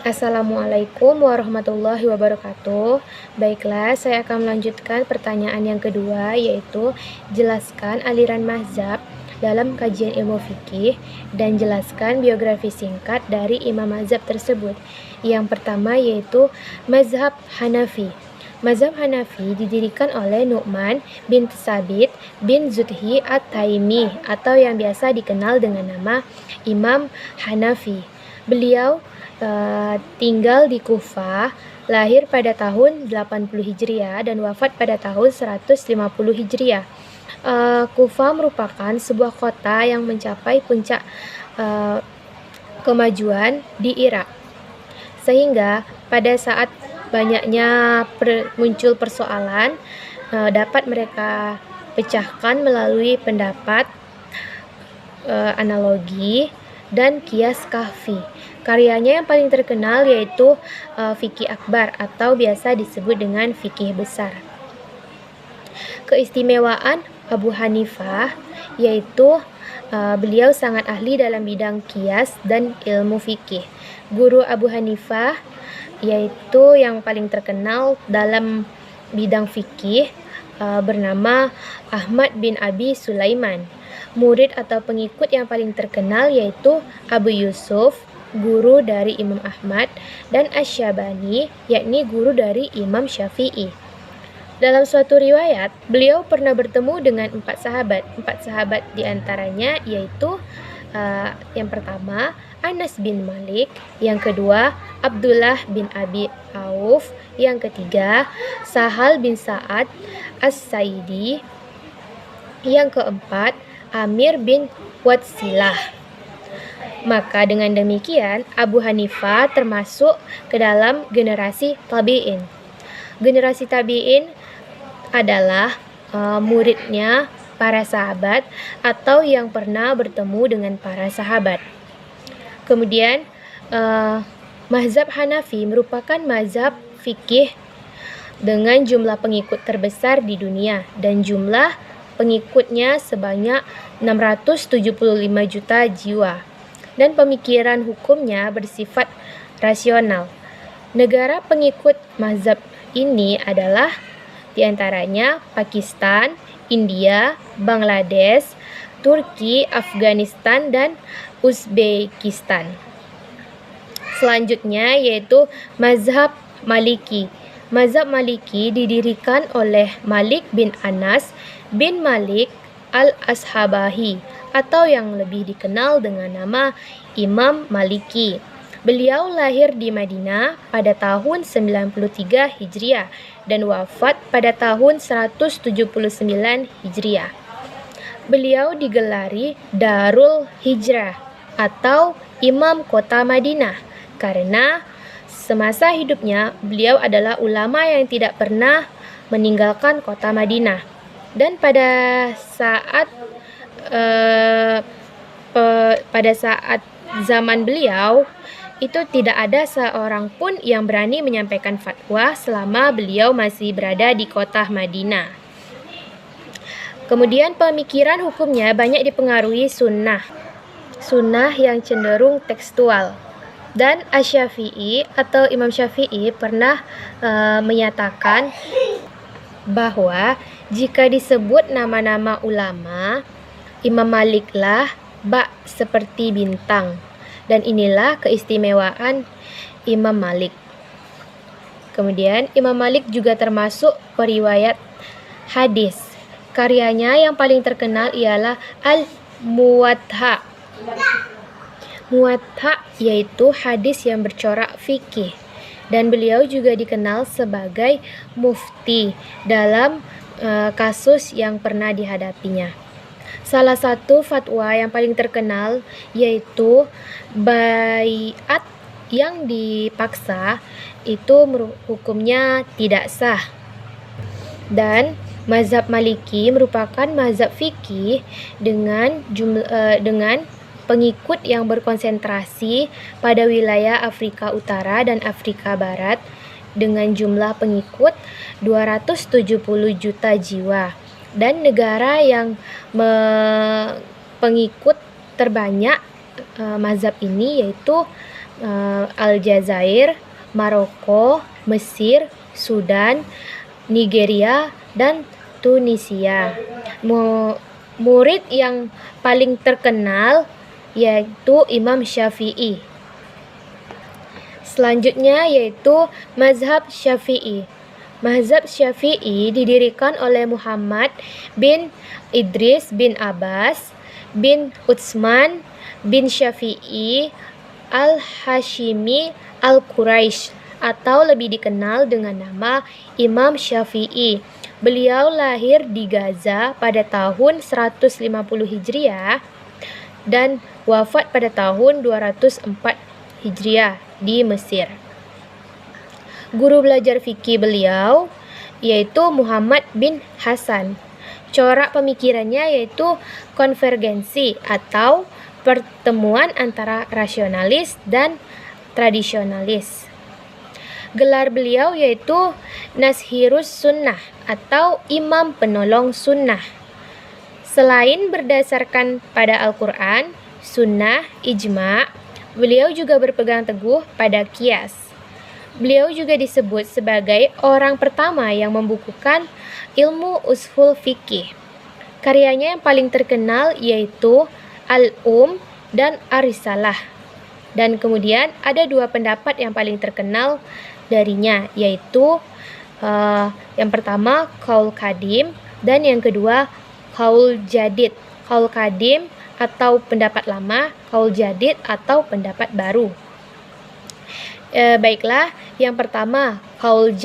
Assalamualaikum warahmatullahi wabarakatuh. Baiklah, saya akan melanjutkan pertanyaan yang kedua, yaitu jelaskan aliran mazhab dalam kajian ilmu fikih dan jelaskan biografi singkat dari imam mazhab tersebut. Yang pertama yaitu mazhab Hanafi. Mazhab Hanafi didirikan oleh Nu'man bin Tsabit bin Zudhi At-Taimi atau yang biasa dikenal dengan nama Imam Hanafi. Beliau tinggal di Kufah, lahir pada tahun 80 Hijriah dan wafat pada tahun 150 Hijriah. Kufah merupakan sebuah kota yang mencapai puncak kemajuan di Irak. Sehingga pada saat banyaknya muncul persoalan, dapat mereka pecahkan melalui pendapat, analogi, dan kias kahfi. Karyanya yang paling terkenal yaitu Fikih Akbar atau biasa disebut dengan fikih besar. Keistimewaan Abu Hanifah yaitu beliau sangat ahli dalam bidang kias dan ilmu fikih. Guru Abu Hanifah yaitu yang paling terkenal dalam bidang fikih bernama Ahmad bin Abi Sulaiman. Murid atau pengikut yang paling terkenal yaitu Abu Yusuf, guru dari Imam Ahmad, dan Asy-Syabani, yakni guru dari Imam Syafi'i. Dalam suatu riwayat, beliau pernah bertemu dengan 4 sahabat. 4 sahabat diantaranya yaitu yang pertama Anas bin Malik, yang kedua Abdullah bin Abi Auf, yang ketiga Sahal bin Sa'ad As-Sa'idi, yang keempat Amir bin Watsilah. Maka dengan demikian Abu Hanifah termasuk ke dalam generasi tabi'in. Generasi tabi'in adalah muridnya para sahabat atau yang pernah bertemu dengan para sahabat. Kemudian mazhab Hanafi merupakan mazhab fikih dengan jumlah pengikut terbesar di dunia dan jumlah pengikutnya sebanyak 675 juta jiwa. Dan pemikiran hukumnya bersifat rasional. Negara pengikut mazhab ini adalah diantaranya Pakistan, India, Bangladesh, Turki, Afghanistan, dan Uzbekistan. Selanjutnya yaitu mazhab Maliki. Mazhab Maliki didirikan oleh Malik bin Anas bin Malik al-Ashabahi atau yang lebih dikenal dengan nama Imam Maliki. Beliau lahir di Madinah pada tahun 93 Hijriah dan wafat pada tahun 179 Hijriah. Beliau digelari Darul Hijrah atau Imam Kota Madinah karena semasa hidupnya beliau adalah ulama yang tidak pernah meninggalkan kota Madinah. Dan pada saat zaman beliau itu tidak ada seorang pun yang berani menyampaikan fatwa selama beliau masih berada di kota Madinah. Kemudian pemikiran hukumnya banyak dipengaruhi sunnah yang cenderung tekstual. Dan Asy-Syafi'i atau Imam Syafi'i pernah menyatakan bahwa jika disebut nama-nama ulama, Imam Maliklah bak seperti bintang. Dan inilah keistimewaan Imam Malik. Kemudian Imam Malik juga termasuk periwayat hadis. Karyanya yang paling terkenal ialah Al-Muwatta. Muwatta yaitu hadis yang bercorak fikih. Dan beliau juga dikenal sebagai mufti dalam kasus yang pernah dihadapinya. Salah satu fatwa yang paling terkenal yaitu baiat yang dipaksa itu hukumnya tidak sah. Dan mazhab Maliki merupakan mazhab fikih dengan pengikut yang berkonsentrasi pada wilayah Afrika Utara dan Afrika Barat dengan jumlah pengikut 270 juta jiwa. Dan negara yang pengikut terbanyak mazhab ini yaitu Aljazair, Maroko, Mesir, Sudan, Nigeria, dan Tunisia. Murid yang paling terkenal yaitu Imam Syafi'i. Selanjutnya yaitu Mazhab Syafi'i. Mazhab Syafi'i didirikan oleh Muhammad bin Idris bin Abbas bin Utsman bin Syafi'i al-Hashimi al-Quraisy atau lebih dikenal dengan nama Imam Syafi'i. Beliau lahir di Gaza pada tahun 150 Hijriah dan wafat pada tahun 204 Hijriah di Mesir. Guru belajar fikih beliau yaitu Muhammad bin Hasan. Corak pemikirannya yaitu konvergensi atau pertemuan antara rasionalis dan tradisionalis. Gelar beliau yaitu Nashirus Sunnah atau Imam Penolong Sunnah. Selain berdasarkan pada Al-Quran, Sunnah, Ijma', beliau juga berpegang teguh pada Qiyas. Beliau juga disebut sebagai orang pertama yang membukukan ilmu ushul fikih. Karyanya yang paling terkenal yaitu Al-Um dan Ar-Risalah. Dan kemudian ada dua pendapat yang paling terkenal darinya, yaitu yang pertama Qaul Qadim dan yang kedua Qaul Jadid. Qaul Qadim atau pendapat lama, Qaul Jadid atau pendapat baru. Baiklah, yang pertama Qaul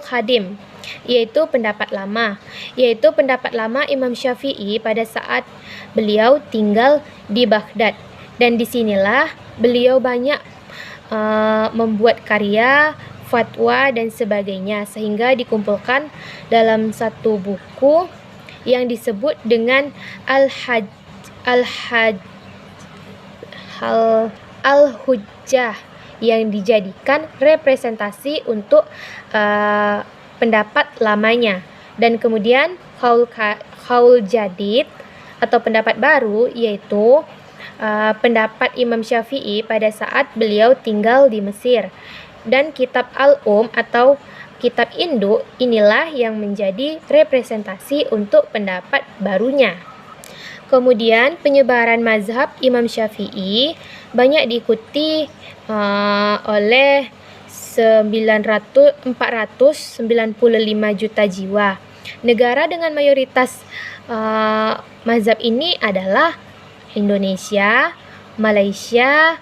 Qadim yaitu pendapat lama, yaitu pendapat lama Imam Syafi'i pada saat beliau tinggal di Baghdad, dan disinilah beliau banyak membuat karya, fatwa dan sebagainya, sehingga dikumpulkan dalam satu buku yang disebut dengan Al-Hujjah yang dijadikan representasi untuk pendapat lamanya. Dan kemudian Qaul Jadid atau pendapat baru yaitu pendapat Imam Syafi'i pada saat beliau tinggal di Mesir. Dan kitab Al-Um atau kitab induk inilah yang menjadi representasi untuk pendapat barunya. Kemudian penyebaran mazhab Imam Syafi'i banyak diikuti oleh 495 juta jiwa. Negara dengan mayoritas mazhab ini adalah Indonesia, Malaysia,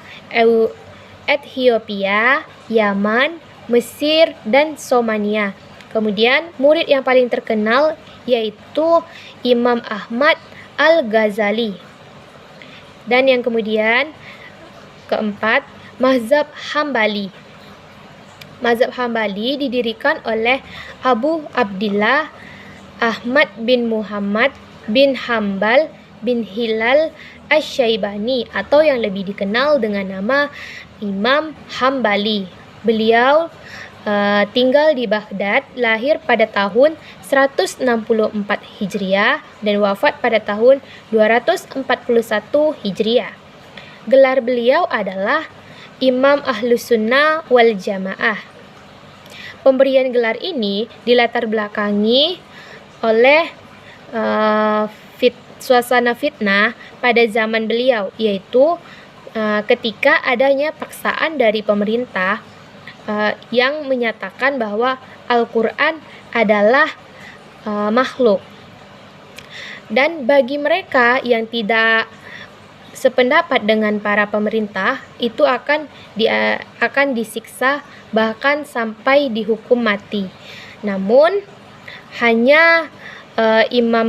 Ethiopia, Yaman, Mesir, dan Somania. Kemudian murid yang paling terkenal yaitu Imam Ahmad Al-Ghazali. Dan yang kemudian keempat, Mazhab Hambali. Mazhab Hambali didirikan oleh Abu Abdillah Ahmad bin Muhammad bin Hambal bin Hilal Asy-Syaibani atau yang lebih dikenal dengan nama Imam Hambali. Beliau tinggal di Baghdad, lahir pada tahun 164 Hijriah dan wafat pada tahun 241 Hijriah. Gelar beliau adalah Imam Ahlus Sunnah wal Jamaah. Pemberian gelar ini dilatar belakangi oleh suasana fitnah pada zaman beliau, yaitu ketika adanya paksaan dari pemerintah yang menyatakan bahwa Al-Quran adalah makhluk. Dan bagi mereka yang tidak sependapat dengan para pemerintah, itu akan disiksa bahkan sampai dihukum mati. Namun hanya Imam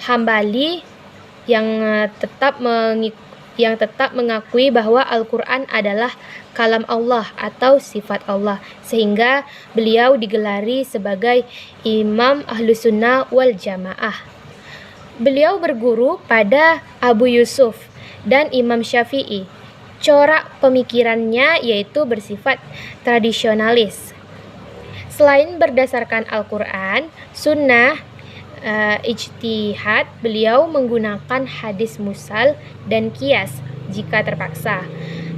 Hambali yang tetap mengakui bahwa Al-Quran adalah kalam Allah atau sifat Allah, sehingga beliau digelari sebagai Imam Ahlus Sunnah wal Jamaah. Beliau berguru pada Abu Yusuf dan Imam Syafi'i. Corak pemikirannya yaitu bersifat tradisionalis. Selain berdasarkan Al-Quran, Sunnah, ijtihad, beliau menggunakan hadis mursal dan qiyas jika terpaksa.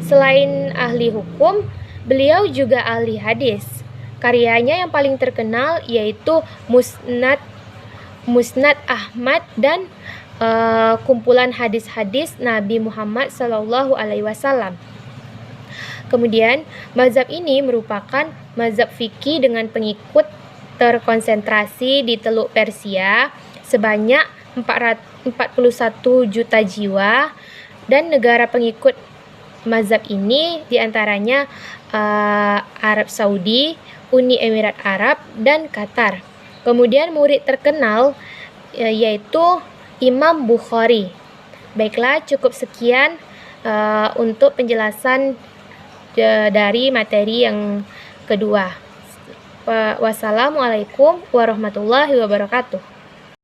Selain ahli hukum, beliau juga ahli hadis. Karyanya yang paling terkenal yaitu Musnad Ahmad dan kumpulan hadis-hadis Nabi Muhammad SAW. Kemudian, mazhab ini merupakan mazhab fikih dengan pengikut terkonsentrasi di Teluk Persia sebanyak 41 juta jiwa, dan negara pengikut mazhab ini diantaranya Arab Saudi, Uni Emirat Arab, dan Qatar. Kemudian murid terkenal yaitu Imam Bukhari. Baiklah, cukup sekian untuk penjelasan dari materi yang kedua. Wassalamualaikum warahmatullahi wabarakatuh.